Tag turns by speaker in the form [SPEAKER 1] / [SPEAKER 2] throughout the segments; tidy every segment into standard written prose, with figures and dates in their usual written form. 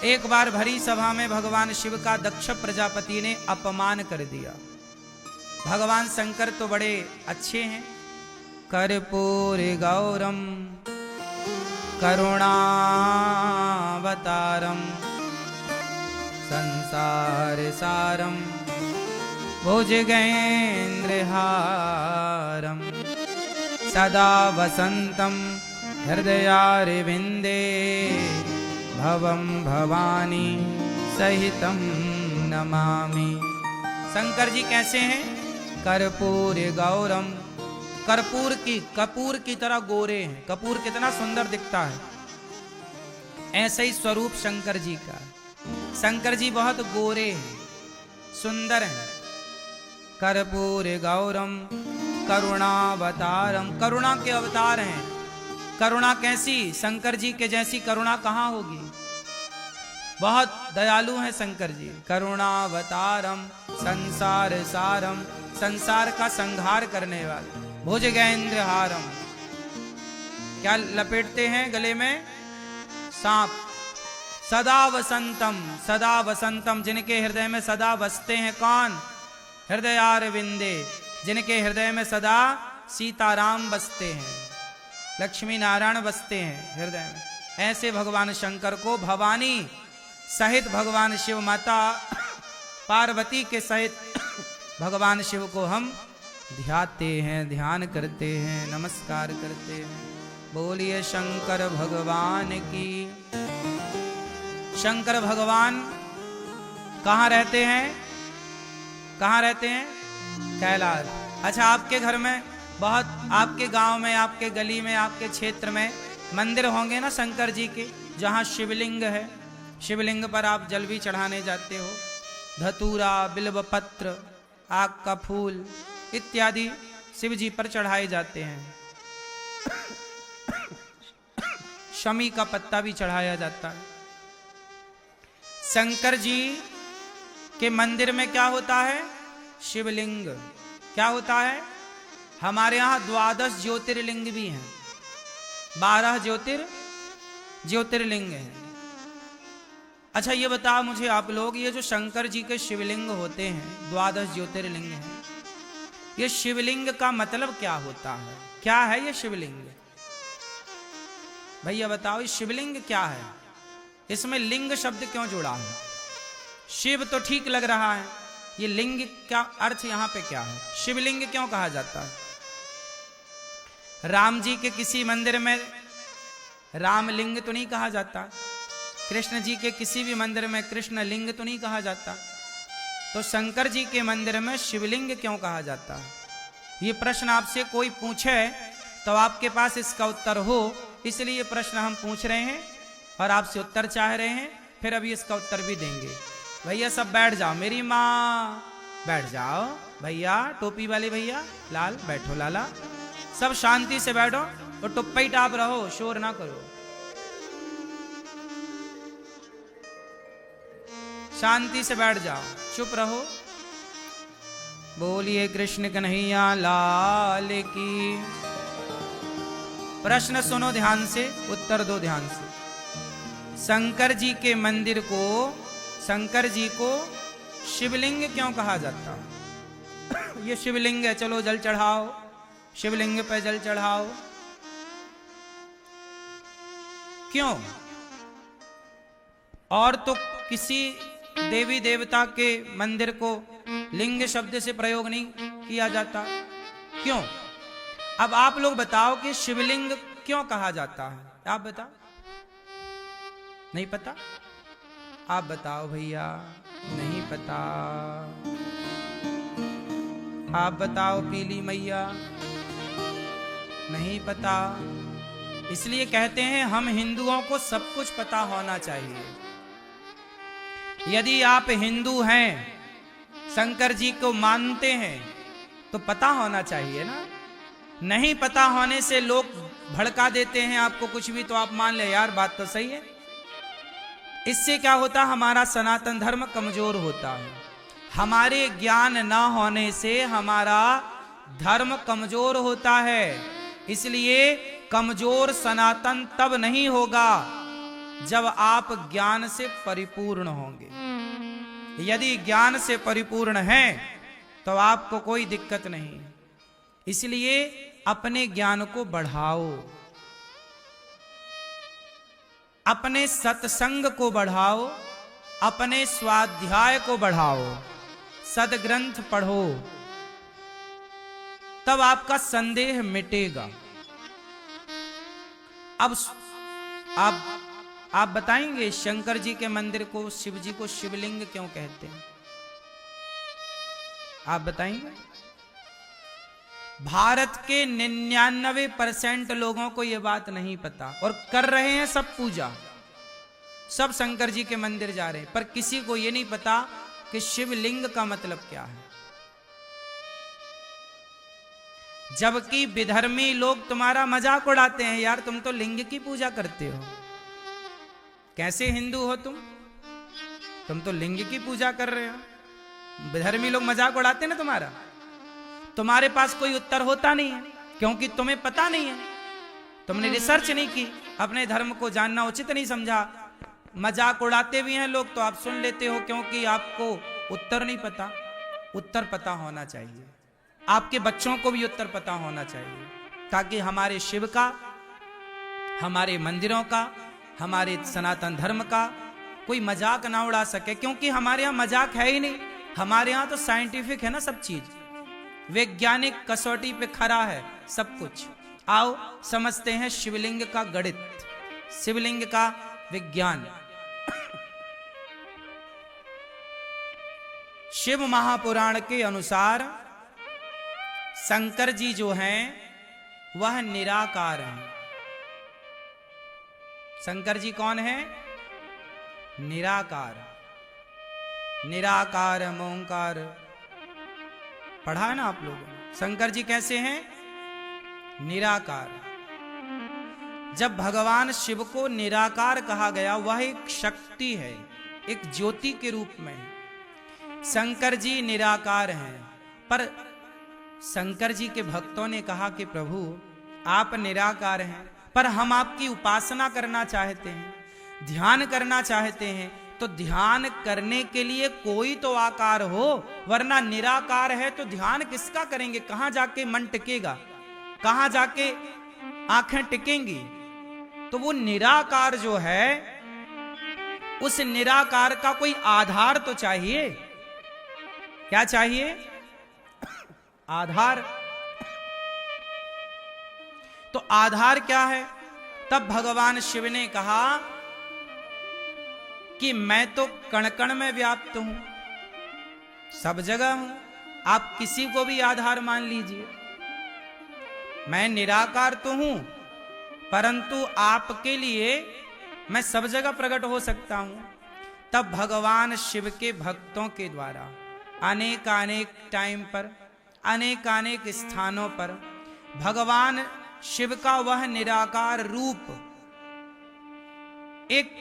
[SPEAKER 1] एक बार भरी सभा में भगवान शिव का दक्ष प्रजापति ने अपमान कर दिया। भगवान शंकर तो बड़े अच्छे हैं। कर्पूर गौरम करुणावतारम संसार सारम भुजगेन्द्रहारम सदा वसंतम हृदयारविंदे भवम भवानी सहितम नमामि। शंकर जी कैसे हैं? कर्पूर गौरम, कपूर की तरह गोरे हैं। कपूर कितना सुंदर दिखता है, ऐसा ही स्वरूप शंकर जी का। शंकर जी बहुत गोरे हैं, सुंदर हैं। कर्पूर गौरम करुणावतारम, करुणा के अवतार हैं। करुणा कैसी? शंकर जी के जैसी करुणा कहाँ होगी। बहुत दयालु हैं शंकर जी। करुणावतारम संसार सारम, संसार का संहार करने वाले। भुजगेन्द्रहारम, क्या लपेटते हैं गले में? सांप। सदा वसंतम, सदा वसंतम, जिनके हृदय में सदा बसते हैं कौन? हृदयारविंदे, जिनके हृदय में सदा सीताराम बसते हैं, लक्ष्मी नारायण बसते हैं हृदय में। ऐसे भगवान शंकर को भवानी सहित भगवान शिव माता पार्वती के सहित भगवान शिव को हम ध्याते हैं, ध्यान करते हैं, नमस्कार करते हैं। बोलिए शंकर भगवान की। शंकर भगवान कहाँ रहते हैं? कहाँ रहते हैं? कैलाश। अच्छा, आपके घर में बहुत, आपके गांव में, आपके गली में, आपके क्षेत्र में मंदिर होंगे ना शंकर जी के, जहाँ शिवलिंग है। शिवलिंग पर आप जल भी चढ़ाने जाते हो। धतूरा, बिल्वपत्र, आग का फूल इत्यादि शिव जी पर चढ़ाए जाते हैं। शमी का पत्ता भी चढ़ाया जाता है। शंकर जी के मंदिर में क्या होता है? शिवलिंग। क्या होता है? हमारे यहाँ 12 ज्योतिर्लिंग भी हैं। 12 ज्योतिर्लिंग हैं। अच्छा, ये बताओ मुझे आप लोग, ये जो शंकर जी के शिवलिंग होते हैं, 12 ज्योतिर्लिंग हैं, ये शिवलिंग का मतलब क्या होता है? क्या है ये शिवलिंग? भैया बताओ, ये शिवलिंग क्या है? इसमें लिंग शब्द क्यों जुड़ा है? शिव तो ठीक लग रहा है, ये लिंग का अर्थ यहाँ पे क्या है? शिवलिंग क्यों कहा जाता है? राम जी के किसी मंदिर में रामलिंग तो नहीं कहा जाता, कृष्ण जी के किसी भी मंदिर में कृष्ण लिंग तो नहीं कहा जाता, तो शंकर जी के मंदिर में शिवलिंग क्यों कहा जाता है? ये प्रश्न आपसे कोई पूछे तो आपके पास इसका उत्तर हो, इसलिए प्रश्न हम पूछ रहे हैं और आपसे उत्तर चाह रहे हैं, फिर अभी इसका उत्तर भी देंगे। भैया सब बैठ जाओ, मेरी माँ बैठ जाओ। भैया टोपी वाले भैया, लाल बैठो, लाला सब शांति से बैठो और टुप्पी टाप रहो, शोर ना करो, शांति से बैठ जाओ, चुप रहो। बोलिए कृष्ण कन्हैया लाल की। प्रश्न सुनो ध्यान से, उत्तर दो ध्यान से। शंकर जी के मंदिर को, शंकर जी को शिवलिंग क्यों कहा जाता? ये शिवलिंग है, चलो जल चढ़ाओ, शिवलिंग पे जल चढ़ाओ। क्यों? और तो किसी देवी देवता के मंदिर को लिंग शब्द से प्रयोग नहीं किया जाता, क्यों? अब आप लोग बताओ कि शिवलिंग क्यों कहा जाता है? आप बताओ। नहीं पता? आप बताओ भैया। नहीं पता? आप बताओ पीली मैया। नहीं पता? इसलिए कहते हैं हम हिंदुओं को सब कुछ पता होना चाहिए। यदि आप हिंदू हैं, शंकर जी को मानते हैं, तो पता होना चाहिए ना। नहीं पता होने से लोग भड़का देते हैं आपको कुछ भी, तो आप मान ले यार बात तो सही है। इससे क्या होता? हमारा सनातन धर्म कमजोर होता है। हमारे ज्ञान ना होने से हमारा धर्म कमजोर होता है। इसलिए कमजोर सनातन तब नहीं होगा जब आप ज्ञान से परिपूर्ण होंगे। यदि ज्ञान से परिपूर्ण हैं तो आपको कोई दिक्कत नहीं। इसलिए अपने ज्ञान को बढ़ाओ, अपने सत्संग को बढ़ाओ, अपने स्वाध्याय को बढ़ाओ, सदग्रंथ पढ़ो, तब आपका संदेह मिटेगा। अब आप बताएंगे शंकर जी के मंदिर को, शिव जी को शिवलिंग क्यों कहते हैं? आप बताएंगे? भारत के 99% लोगों को यह बात नहीं पता और कर रहे हैं सब पूजा, सब शंकर जी के मंदिर जा रहे हैं, पर किसी को यह नहीं पता कि शिवलिंग का मतलब क्या है। जबकि विधर्मी लोग तुम्हारा मजाक उड़ाते हैं, यार तुम तो लिंग की पूजा करते हो, कैसे हिंदू हो तुम तो लिंग की पूजा कर रहे हो। विधर्मी लोग मजाक उड़ाते हैं ना तुम्हारा, तुम्हारे पास कोई उत्तर होता नहीं है, क्योंकि तुम्हें पता नहीं है, तुमने रिसर्च नहीं की, अपने धर्म को जानना उचित नहीं समझा। मजाक उड़ाते भी हैं लोग तो आप सुन लेते हो, क्योंकि आपको उत्तर नहीं पता। उत्तर पता होना चाहिए, आपके बच्चों को भी उत्तर पता होना चाहिए, ताकि हमारे शिव का, हमारे मंदिरों का, हमारे सनातन धर्म का कोई मजाक ना उड़ा सके। क्योंकि हमारे यहाँ मजाक है ही नहीं, हमारे यहाँ तो साइंटिफिक है ना सब चीज, वैज्ञानिक कसौटी पे खरा है सब कुछ। आओ समझते हैं शिवलिंग का गणित, शिवलिंग का विज्ञान। शिव महापुराण के अनुसार शंकर जी जो हैं वह निराकार हैं। शंकर जी कौन है? निराकार। निराकार ओंकार पढ़ा है ना आप लोगों ने। शंकर जी कैसे हैं? निराकार। जब भगवान शिव को निराकार कहा गया, वह एक शक्ति है, एक ज्योति के रूप में। शंकर जी निराकार हैं, पर शंकर जी के भक्तों ने कहा कि प्रभु आप निराकार हैं, पर हम आपकी उपासना करना चाहते हैं, ध्यान करना चाहते हैं, तो ध्यान करने के लिए कोई तो आकार हो, वरना निराकार है तो ध्यान किसका करेंगे? कहां जाके मन टिकेगा, कहां जाके आंखें टिकेंगी? तो वो निराकार जो है, उस निराकार का कोई आधार तो चाहिए। क्या चाहिए? आधार। तो आधार क्या है? तब भगवान शिव ने कहा कि मैं तो कण कण में व्याप्त हूं, सब जगह हूं, आप किसी को भी आधार मान लीजिए। मैं निराकार तो हूं, परंतु आपके लिए मैं सब जगह प्रकट हो सकता हूं। तब भगवान शिव के भक्तों के द्वारा अनेक अनेक टाइम पर, अनेक अनेक स्थानों पर भगवान शिव का वह निराकार रूप एक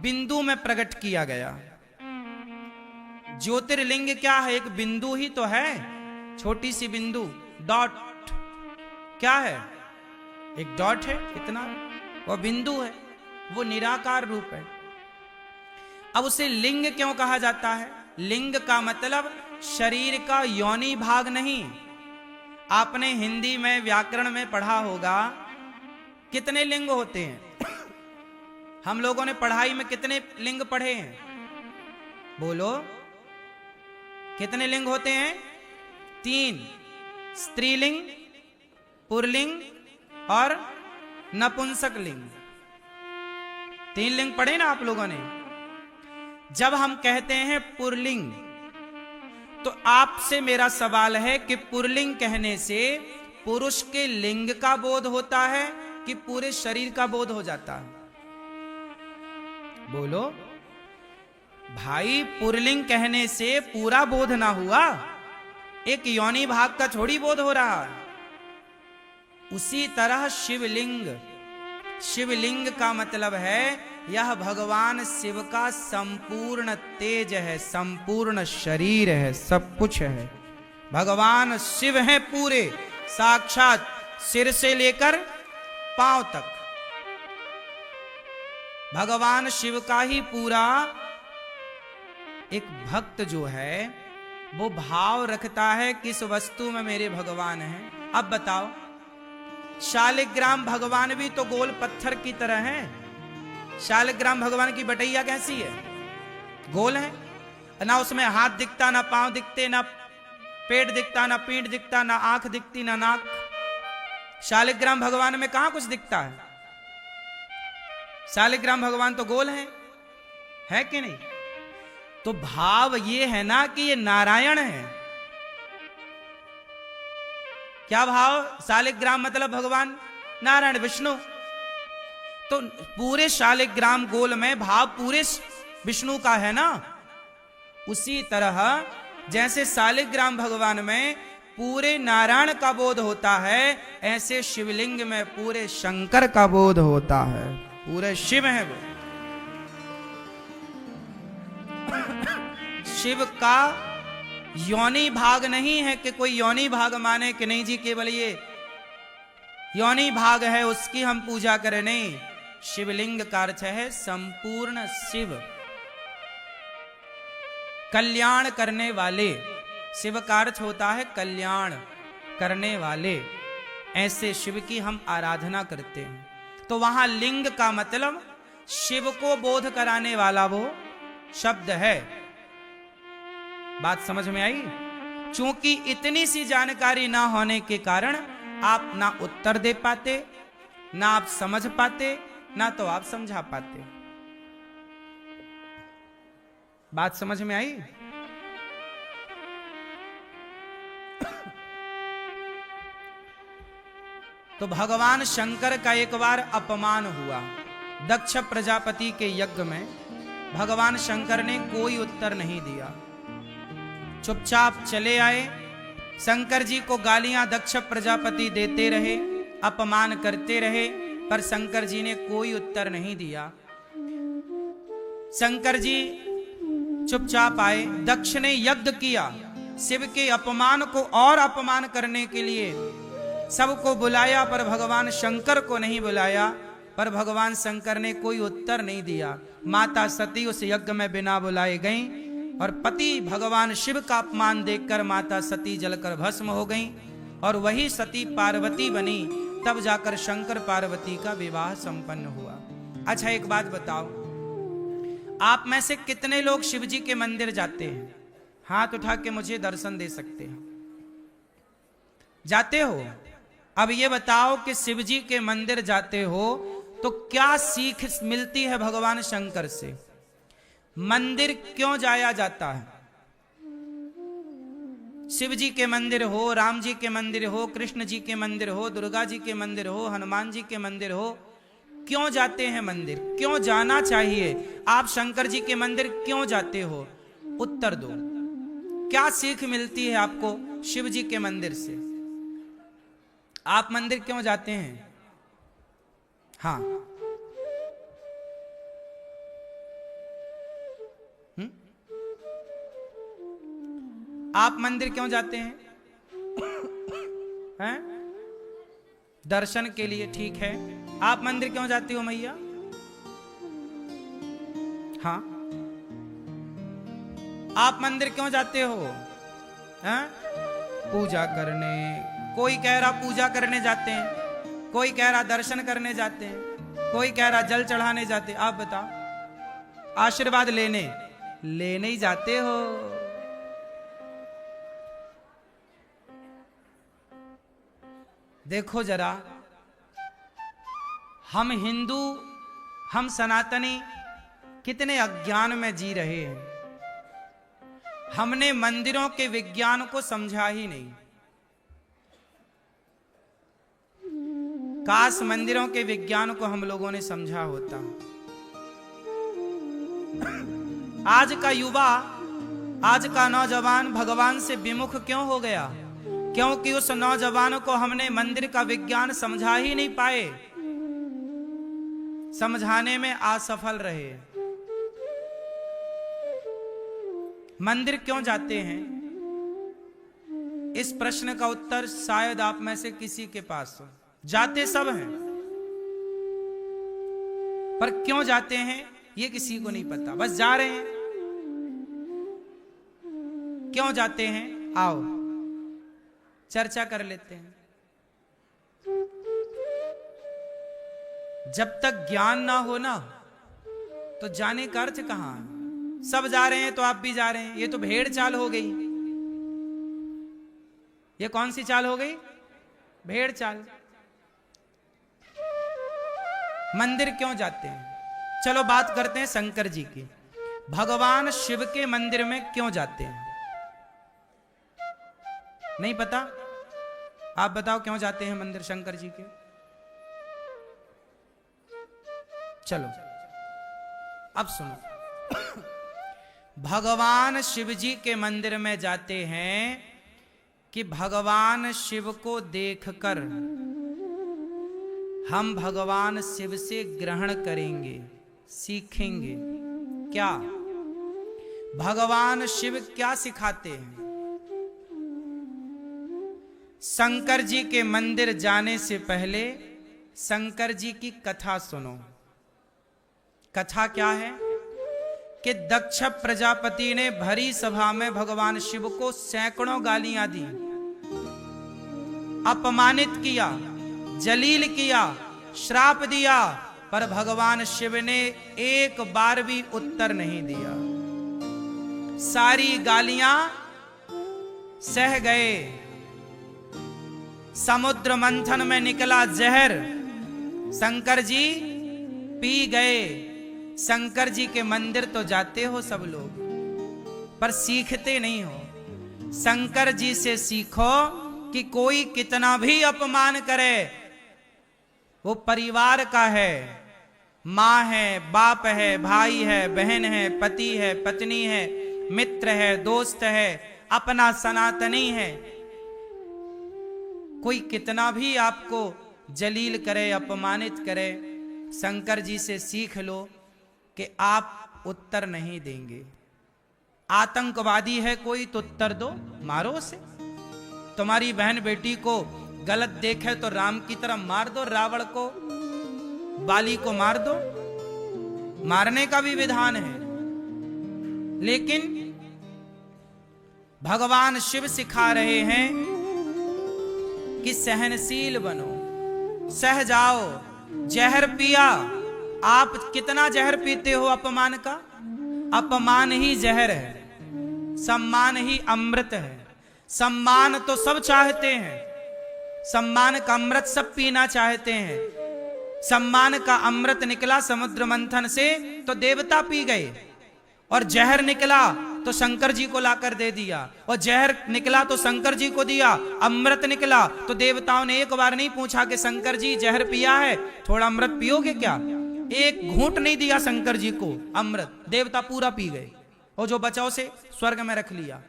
[SPEAKER 1] बिंदु में प्रकट किया गया। ज्योतिर्लिंग क्या है? एक बिंदु ही तो है, छोटी सी बिंदु, डॉट। क्या है? एक डॉट है, इतना वो बिंदु है, वो निराकार रूप है। अब उसे लिंग क्यों कहा जाता है? लिंग का मतलब शरीर का योनि भाग नहीं। आपने हिंदी में व्याकरण में पढ़ा होगा कितने लिंग होते हैं। हम लोगों ने पढ़ाई में कितने लिंग पढ़े हैं? बोलो, कितने लिंग होते हैं? 3, स्त्रीलिंग, पुरलिंग और नपुंसक लिंग। 3 लिंग पढ़े ना आप लोगों ने। जब हम कहते हैं पुरलिंग, तो आपसे मेरा सवाल है कि पुरलिंग कहने से पुरुष के लिंग का बोध होता है कि पूरे शरीर का बोध हो जाता है? बोलो भाई, पुरलिंग कहने से पूरा बोध ना हुआ, एक योनि भाग का थोड़ी बोध हो रहा है। उसी तरह शिवलिंग, शिवलिंग का मतलब है यह भगवान शिव का संपूर्ण तेज है, संपूर्ण शरीर है, सब कुछ है। भगवान शिव हैं पूरे, साक्षात सिर से लेकर पांव तक। भगवान शिव का ही पूरा एक भक्त जो है वो भाव रखता है किस वस्तु में मेरे भगवान हैं। अब बताओ, शालिग्राम भगवान भी तो गोल पत्थर की तरह है। शालिग्राम भगवान की बटैया कैसी है? गोल है ना, उसमें हाथ दिखता, ना पांव दिखते, ना पेट दिखता, ना पीठ दिखता, ना आंख दिखती, ना नाक। शालिग्राम भगवान में कहां कुछ दिखता है? शालिग्राम भगवान तो गोल है कि नहीं? तो भाव ये है ना कि ये नारायण है। क्या भाव? शालिग्राम मतलब भगवान नारायण विष्णु। तो पूरे शालिग्राम गोल में भाव पूरे विष्णु का है ना। उसी तरह जैसे शालिग्राम भगवान में पूरे नारायण का बोध होता है, ऐसे शिवलिंग में पूरे शंकर का बोध होता है। पूरे शिव है वो। शिव का योनि भाग नहीं है कि कोई योनि भाग माने कि नहीं जी केवल ये योनि भाग है उसकी हम पूजा करें। नहीं, शिवलिंग का अर्थ है संपूर्ण शिव, कल्याण करने वाले। शिव का अर्थ होता है कल्याण करने वाले। ऐसे शिव की हम आराधना करते हैं। तो वहां लिंग का मतलब शिव को बोध कराने वाला वो शब्द है। बात समझ में आई? चूंकि इतनी सी जानकारी ना होने के कारण आप ना उत्तर दे पाते, ना आप समझ पाते, ना तो आप समझा पाते। बात समझ में आई? तो भगवान शंकर का एक बार अपमान हुआ। दक्ष प्रजापति के यज्ञ में भगवान शंकर ने कोई उत्तर नहीं दिया, चुपचाप चले आए। शंकर जी को गालियां दक्ष प्रजापति देते रहे, अपमान करते रहे, पर शंकर जी ने कोई उत्तर नहीं दिया। शंकर जी चुपचाप आए। दक्ष ने यज्ञ किया, शिव के अपमान को और अपमान करने के लिए सबको बुलाया, पर भगवान शंकर को नहीं बुलाया। पर भगवान शंकर ने कोई उत्तर नहीं दिया। माता सती उस यज्ञ में बिना बुलाए गईं और पति भगवान शिव का अपमान देखकर माता सती जलकर भस्म हो गईं और वही सती पार्वती बनी। तब जाकर शंकर पार्वती का विवाह संपन्न हुआ। अच्छा एक बात बताओ, आप में से कितने लोग शिव जी के मंदिर जाते हैं? हाथ उठा के मुझे दर्शन दे सकते हैं। जाते हो? अब ये बताओ कि शिव जी के मंदिर जाते हो तो क्या सीख मिलती है भगवान शंकर से? मंदिर क्यों जाया जाता है? शिव जी के मंदिर हो, राम जी के मंदिर हो, कृष्ण जी के मंदिर हो, दुर्गा जी के मंदिर हो, हनुमान जी के मंदिर हो, क्यों जाते हैं मंदिर? क्यों जाना चाहिए? आप शंकर जी के मंदिर क्यों जाते हो? उत्तर दो। क्या सीख मिलती है आपको शिव जी के मंदिर से? आप मंदिर क्यों जाते हैं? हाँ, आप मंदिर क्यों जाते हैं? हैं? दर्शन के लिए, ठीक है। आप मंदिर क्यों जाती हो मैया? हाँ, आप मंदिर क्यों जाते हो? हैं? पूजा करने। कोई कह रहा पूजा करने जाते हैं, कोई कह रहा दर्शन करने जाते हैं, कोई कह रहा जल चढ़ाने जाते। आप बताओ, आशीर्वाद लेने ही जाते हो। देखो जरा, हम हिंदू, हम सनातनी कितने अज्ञान में जी रहे हैं। हमने मंदिरों के विज्ञान को समझा ही नहीं। काश मंदिरों के विज्ञान को हम लोगों ने समझा होता। आज का युवा, आज का नौजवान भगवान से विमुख क्यों हो गया? क्योंकि उस नौजवान को हमने मंदिर का विज्ञान समझा ही नहीं पाए, समझाने में असफल रहे। मंदिर क्यों जाते हैं? इस प्रश्न का उत्तर शायद आप में से किसी के पास हो। जाते सब हैं, पर क्यों जाते हैं ये किसी को नहीं पता, बस जा रहे हैं। क्यों जाते हैं, आओ चर्चा कर लेते हैं। जब तक ज्ञान ना हो ना तो जाने का अर्थ कहां है। सब जा रहे हैं तो आप भी जा रहे हैं, ये तो भेड़ चाल हो गई। ये कौन सी चाल हो गई, भेड़ चाल। मंदिर क्यों जाते हैं, चलो बात करते हैं शंकर जी की। भगवान शिव के मंदिर में क्यों जाते हैं, नहीं पता? आप बताओ क्यों जाते हैं मंदिर शंकर जी के। चलो अब सुनो। भगवान शिव जी के मंदिर में जाते हैं कि भगवान शिव को देखकर हम भगवान शिव से ग्रहण करेंगे, सीखेंगे। क्या भगवान शिव क्या सिखाते हैं। शंकर जी के मंदिर जाने से पहले शंकर जी की कथा सुनो। कथा क्या है कि दक्ष प्रजापति ने भरी सभा में भगवान शिव को सैकड़ों गालियां दी, अपमानित किया, जलील किया, श्राप दिया, पर भगवान शिव ने एक बार भी उत्तर नहीं दिया। सारी गालियां सह गए। समुद्र मंथन में निकला जहर शंकर जी पी गए। शंकर जी के मंदिर तो जाते हो सब लोग, पर सीखते नहीं हो। शंकर जी से सीखो कि कोई कितना भी अपमान करे, वो परिवार का है, माँ है, बाप है, भाई है, बहन है, पति है, पत्नी है, मित्र है, दोस्त है, अपना सनातनी है। कोई कितना भी आपको जलील करे, अपमानित करे, शंकर जी से सीख लो कि आप उत्तर नहीं देंगे। आतंकवादी है कोई तो उत्तर दो, मारो उसे। तुम्हारी बहन बेटी को गलत देखे तो राम की तरह मार दो, रावण को, बाली को मार दो, मारने का भी विधान है। लेकिन भगवान शिव सिखा रहे हैं कि सहनशील बनो, सह जाओ। जहर पिया, आप कितना जहर पीते हो अपमान का। अपमान ही जहर है, सम्मान ही अमृत है। सम्मान तो सब चाहते हैं, सम्मान का अमृत सब पीना चाहते हैं। सम्मान का अमृत निकला समुद्र मंथन से तो देवता पी गए, और जहर निकला तो शंकर जी को लाकर दे दिया, और जहर निकला तो शंकर जी को दिया। अमृत निकला तो देवताओं ने एक बार नहीं पूछा कि शंकर जी जहर पिया है, थोड़ा अमृत पियोगे क्या। एक घूंट नहीं दिया शंकर जी को अमृत, देवता पूरा पी गए, और जो बचा उसे स्वर्ग में रख लिया।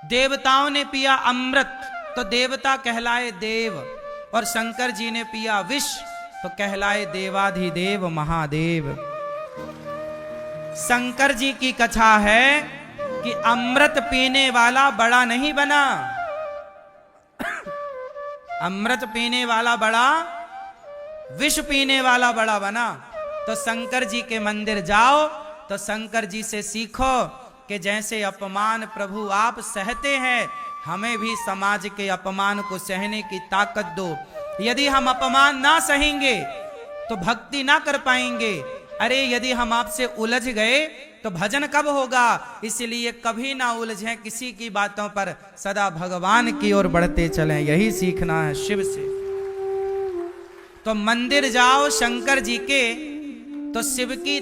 [SPEAKER 1] देवताओं ने पिया अमृत तो देवता कहलाए देव, और शंकर जी ने पिया विष तो कहलाए देवाधिदेव महादेव। शंकर जी की कथा है कि अमृत पीने वाला बड़ा नहीं बना, अमृत पीने वाला बड़ा, विष पीने वाला बड़ा बना। तो शंकर जी के मंदिर जाओ तो शंकर जी से सीखो कि जैसे अपमान प्रभु आप सहते हैं, हमें भी समाज के अपमान को सहने की ताकत दो। यदि हम अपमान ना सहेंगे तो भक्ति ना कर पाएंगे। अरे यदि हम आपसे उलझ गए तो भजन कब होगा। इसलिए कभी ना उलझें किसी की बातों पर, सदा भगवान की ओर बढ़ते चलें, यही सीखना है शिव से। तो मंदिर जाओ शंकर जी के तो शिव की